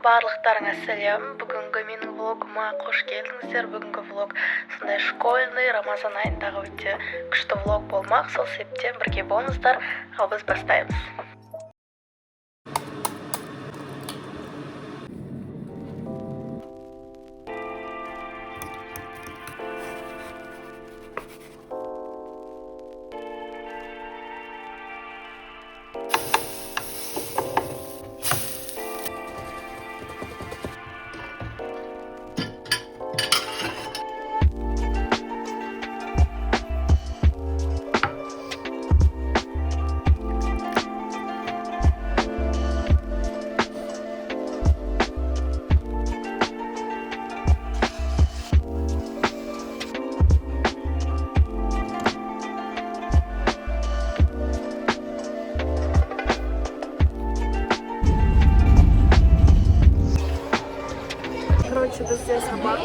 Барлықтарыңа сәлем. Бүгінгі менің влогыма қош келдіңіздер. Бүгінгі влог сондай школьный Рамазан айындағы өте күшті влог болмақ. Сол себептен бірге болыңыздар. Ал біз бастаймыз. Бізде сабақ,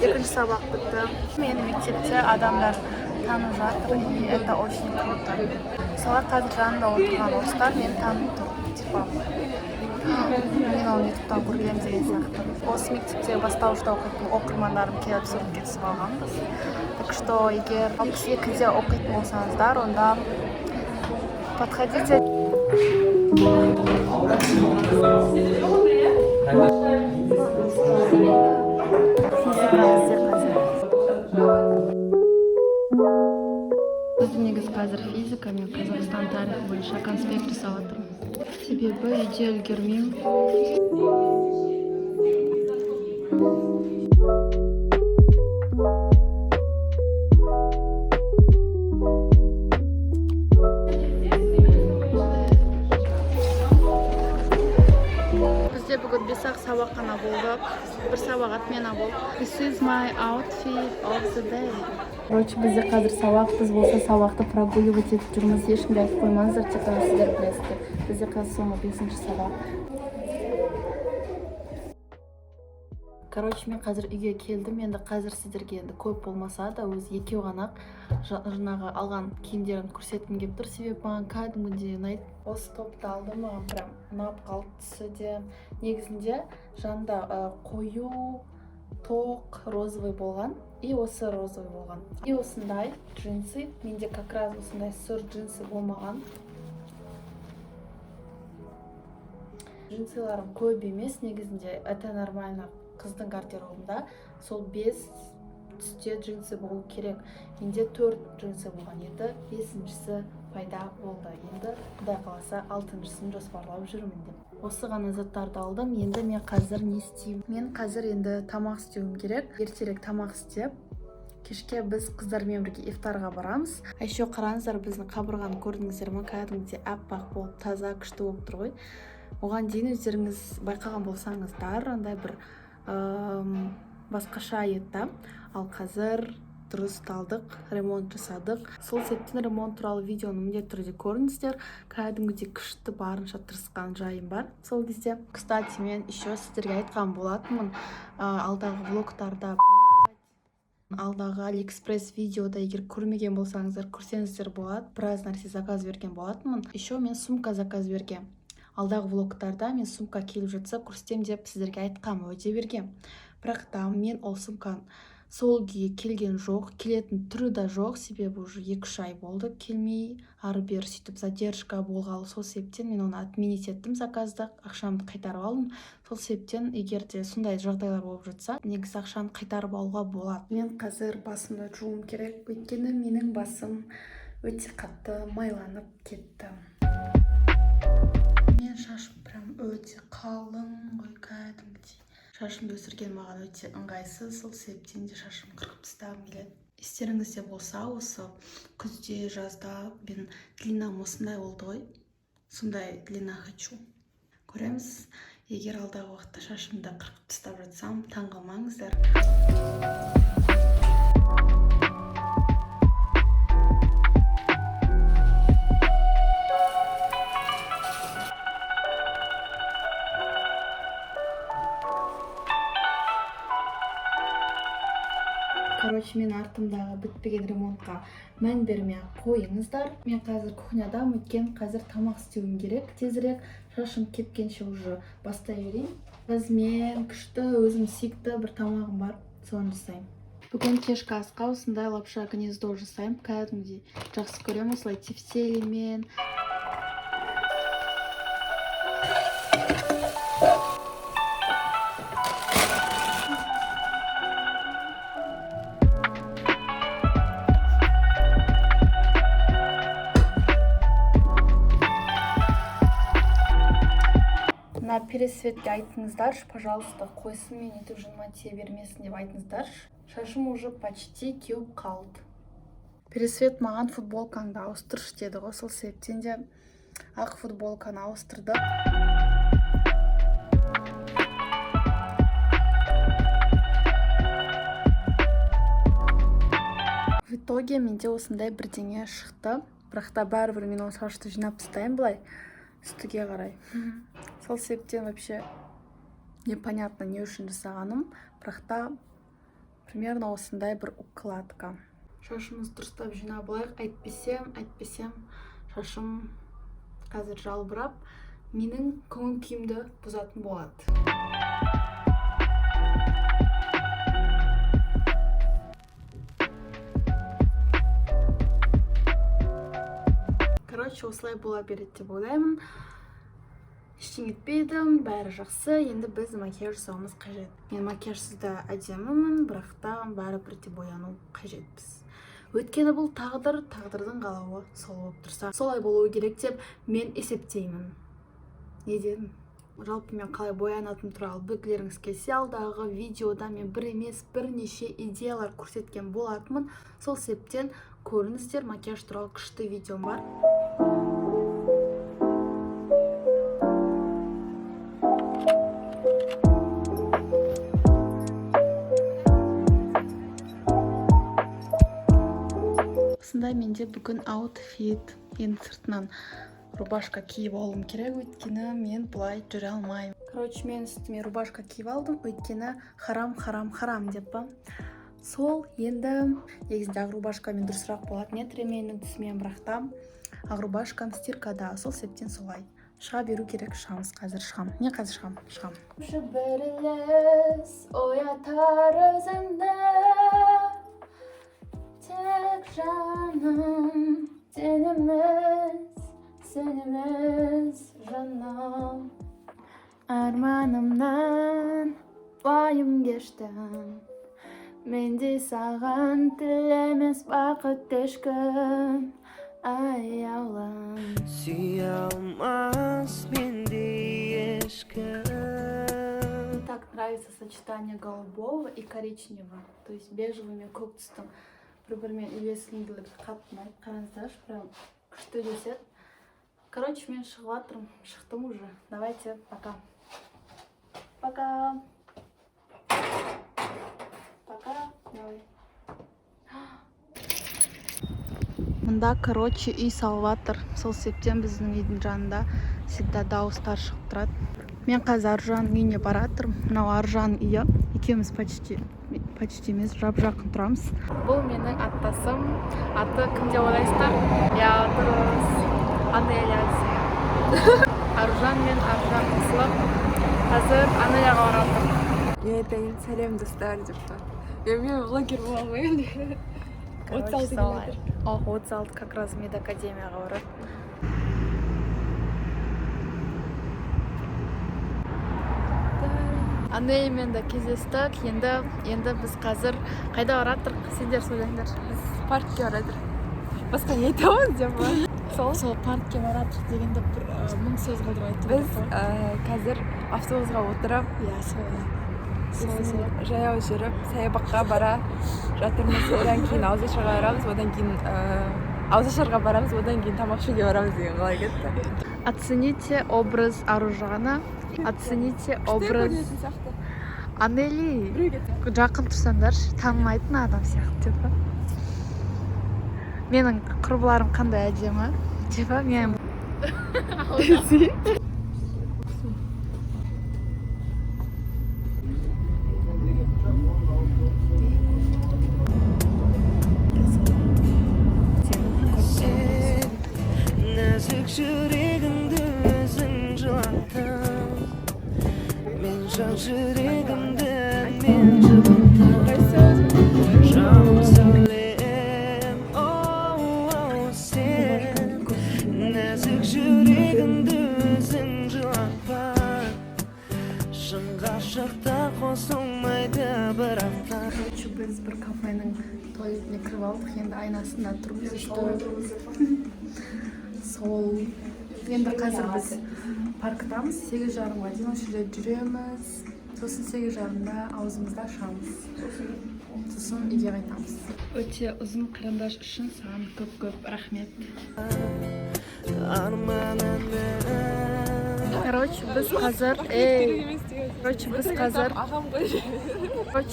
екінші сабақ бітті. Мені мектепте адамдар танып жатыр, и это очень круто. Мысалы қазір жанында отырған орыстар мені танып тұр, типа мен оны ютубтан көргенмін деген сияқты. Осы мектепте бастауышта оқитын оқырмандарым келіп суретке түсіп алғанбыз. Так что егер 62-де оқитын болсаңыздар, онда подходите. Біздің негізі қазір физика, мен Қазақстан тарихы бойынша конспект жасап жатырмын. Себебі үйде үлгермеймін. Бізде бүгін 5-ақ сабақ қана болдық. Бір сабақ отмена болды. This is my outfit of the day. Короче, бізде қазір сабақ, біз болса сабақты прогуливать етіп жүрміз. Ешкімге айтып қоймаңыздар, тек қана сіздер білесіздер. Бізде қазір соңғы 5-ші сабақ. Короче, мен қазір үйге келдім. Енді қазір сіздерге енді көп болмаса да өз екеу ғана жаңағы алған киімдерін көрсеткім келіп тұр. Себебі маған кәдімгідей ұнайды. Осы топты алдым, маған прям ұнап қалды түсі де. Негізінде жанында қою тоқ розовый болған, и осы розовый болған. И осындай джинсы, менде как раз осындай сұр джинсы болмаған. Джинсыларым көп емес, негізінде это нормально. Қыздың гардеробында сол 5 түсте джинсы болу керек. Менде 4 джинсы болған еді, 5-шісі пайда болды. Енді құдай қаласа 6-шысын жоспарлап жүрмін деп. Осы ғана заттарды алдым. Енді мен қазір не істеймін? Мен қазір енді тамақ істеуім керек. Ертерек тамақ істеп, кешке біз қыздармен бірге ифтарға барамыз. Еще қараңыздар, біздің қабырғаны көрдіңіздер ме? Кәдімгідей аппақ болып, таза, күшті болып тұр ғой. Оған дейін өздеріңіз байқаған болсаңыздар, андай бір басқаша еді. Ал қазір дұрысталдық, ремонт жасадық. Сол себептен ремонт туралы видеоны міндетті түрде көріңіздер. Кәдімгідей күшті, барынша тырысқан жайым бар сол кезде. Кстати, мен еще сіздерге айтқан болатынмын, алдағы влогтарда, алдағы Алиэкспресс видеода егер көрмеген болсаңыздар, көрсеңіздер болады. Біраз нәрсе заказ берген болатынмын. Еще мен сумка заказ берген. Алдағы влогтарда мен сумка келіп жатса көрсетем деп сіздерге айтқам, өте берген. Бірақ та мен ол сумканы сол күйі келген жоқ, келетін түрі да жоқ, себебі уже 2-3 ай болды келмей, ары-бері сөйтіп задержка болғалы. Сол себептен мен оны отменить еттім заказды, ақшамды қайтарып алдым. Сол себептен егер де сондай жағдайлар болып жатса, негізі ақшаны қайтарып алуға болады. Мен қазір басымды жуым керек, өйткені менің басым өте қатты майланып кетті. Мен шашым прям өте қалың ғой, кәдімгідей. Шашымды өсірген маған өте ыңғайсыз, сол себептен де шашым қырқып тастағым келеді. Естеріңізде болса, осы күзде, жазда мен длинам осындай болды ғой. Сондай длина хочу. Көреміз, егер алдағы уақытта шашымды қырқып тастап жатсам, таңғалмаңыздар. Короче, мен артымдағы бітпеген ремонтқа мән бермей қойыңыздар. Мен қазір кухнядамын, өйткені қазір тамақ істеуім керек. Тезірек шашым кепкенше уже бастай берейін. Мен күшті, өзім сүйікті бір тамағым бар, соны жасаймын. Бүгін кешкі асқа осындай лапша гнездо жасаймын. Кәдімгідей жақсы көремін, осылай тефтелімен. Мына пересветке айтыңыздаршы, пожалуйста, қойсын, мен етіп жыныма тие бермесін деп айтыңыздаршы. Шашым уже почти кеуіп қалды. Пересвет маған футболкаңды ауыстыршы деді ғой, сол себептен де ақ футболканы ауыстырды. В итоге менде осындай бірдеңе шықты. Бірақ та бәрібір мен осы шашты жинап тастаймын былай үстіге қарай. Сол себептен вообще непонятно не үшін жасағаным, бірақ та примерно осындай бір укладка. Шашымызды дұрыстап жинап алайық, әйтпесем шашым қазір жалбырап, менің көңіл күйімді бұзатын болады. Короче, осылай бола береді деп ойлаймын. Ештеңе етпедім, бәрі жақсы. Енді біз макияж жасауымыз қажет. Мен макияжсыз да әдемімін, бірақ та бәрібір де бояну қажетпіз. Өйткені бұл тағдырдың қалауы сол болып тұрса, солай болуы керек деп мен есептеймін. Не дедім? Жалпы мен қалай боянатым туралы білгілеріңіз келсе, алдағы видеода мен бір емес бірнеше идеялар көрсеткен болатынмын. Сол себептен көріңіздер, макияж туралы күшті видеом бар. Менде бүгін аутфит, енді сыртынан рубашка киіп алуым керек, өйткені мен бұлай жүре алмаймын. Короче, мен үстіме рубашка киіп алдым, өйткені харам деп па. Сол енді негізінде ақ рубашкамен дұрысырақ болады. Мен тіременің түсімен, бірақ та ақ рубашкам стиркада, сол себептен солай. Шыға беру керек, шығамыз қазір, шығам. Мен қазір шығам. Бір елес оятар өзіңді, тек жаным, сеніміз жаным. Арманымнан уайым кештім, менде саған тілемес бақыт ешкім, аяулым. Сүйе алмас менде ешкім. Так нравится сочетание голубого и коричневого, то есть бежевыми көк түстің бір-бірімен үйлесімділігі қатты ұнайды. Қараңыздаршы, прям күшті үйлеседі. Короче, мен шықтым уже. Давайте, пока. Пока. Давай. Мында, короче, үй салватыр. Сол себептен біздің үйдің жанында всегда дауыстар шығып тұрады. Мен қазір Аружанның үйіне баратырмын. Мынау Аружанның үйі. Екеуміз почти емес, жап-жақын тұрамыз. Бұл менің аттасым. Аты кім деп ойлайсыздар? Я дұрыс. Анеля. Аружан мен Аружан қосылып, қазір Анеляға баратырмын. Мен айтайын, сәлем достар деп па. Мен блогер бола алмаймын. 36 километр. 36 как раз медакадемияға барады. Анелямен де кездестік. Енді біз қазір қайда баратырық? Сендер сөйлеңдер. Біз паркке баратыр. Басқа не айтамыз деп па? Сол паркке баратырық дегенде бір мың сөз қалдырып айтып. Біз қазір автобусқа отырып, жаяу жүріп, саябаққа бара жатырмыз. Одан кейін ауызашарға барамыз, одан кейін ауызашарға барамыз, одан кейін тамақ ішуге барамыз деген қалай кетті. Оцените образ Аружана. Оцените образ Анели. Жақын тұрсаңдаршы, танымайтын адам сияқты деп. Менің құрбыларым қандай әдемі деп, мен жан жүрегімді мен жыбырлап жаным сәулем оу сен нәзік жүрегімді өзің жылатпа шын ғашықтар қосылмайды бірақ та Короче, біз бір кафенің туалетіне кіріп алдық, енді айнасында тұрмыз, что сол енді қазір біз парктамыз, 8:30-ға дейін осы жерде жүреміз, сосын 8:30-да аузымызды ашамыз, сосын үйге қайтамыз. Өте ұзын қарындаш үшін саған көп рахмет. Короче,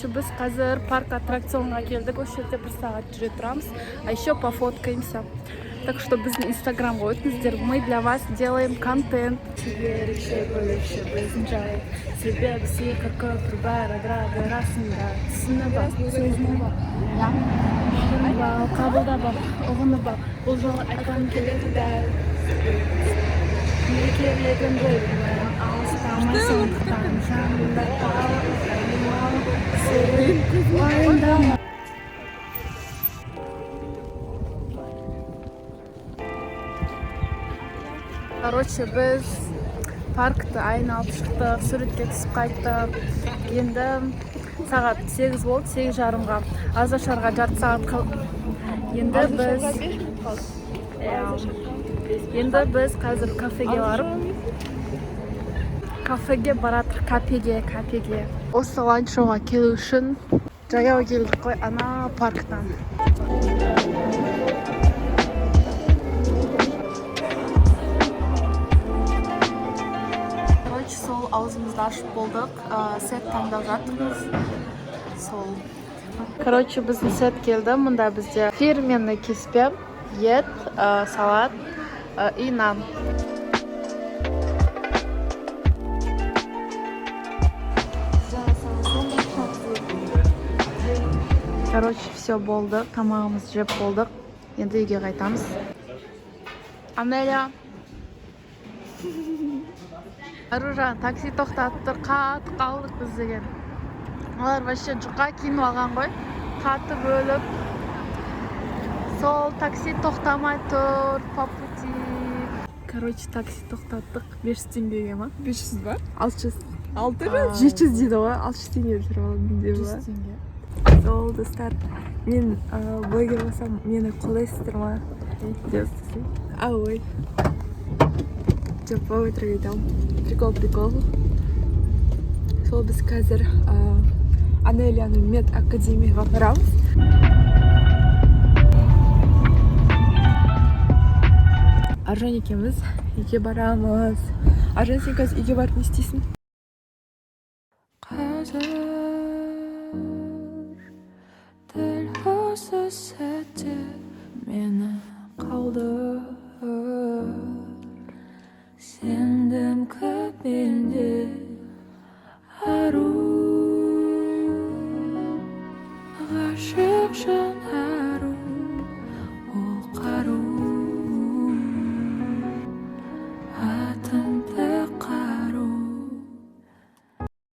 біз қазір парк аттракционға келдік. Осы жерде 1 сағат жүре тұрамыз. А еще пофоткаемся. Так что біздің инстаграмға өтіңіздер. Мы для вас делаем контент. Себебі сиқыр көп бәрі расында түсініп ал, сөзініп ал, ұғынып ал, қабылдап ал, ұғынып ал. Бұл жолы айтқым келеді дәл. Мекерлеген бойымнан алыстамай сондықтан жанымда қал, сен уайымдама. Короче, біз паркты айналып шықтық, суретке түсіп қайттық. Енді сағат 8 болды, 8:30-ға. Азашарға жарты сағат қалды. Енді біз қазір кафеге баратыр, кафеге. Осы ланч-шоуға келу үшін жаяу келдік қой, ана парктан. Сол аузымызды ашып болдық, сет таңдап жатырмыз. Сол. Короче, біздің сет келді. Мұнда бізде фирменный кеспе, ет, салат и нан. Короче, все болды. Тамағымыз жеп болдық. Енді үйге қайтамыз. Амелия. Аружан, такси тоқтатып тұр, қатты қалдық біз деген. Олар вообще жұқа киініп алған ғой, қатты бөліп. Сол такси тоқтамай тұр, по пути. Короче, такси тоқтаттық, 500 теңгеге ма? 500 ба? 600. 700 дейді ғой, 600 теңге тұрып алдым деп ба? 500 теңге. Сол, достар, мен блогер болсам, мені қолдайсыздар ма? Деп істесем. Ой. Деп өтірік айтам. Прикол. Сол біз қазір Анелияның мед академияға барамыз. Аржан екеуміз үйге барамыз. Аржан, сен қазір үйге барып не істейсің? Қазір дәл осы сәтте мені қалдыр. Сендім көпелде ару ғашық жан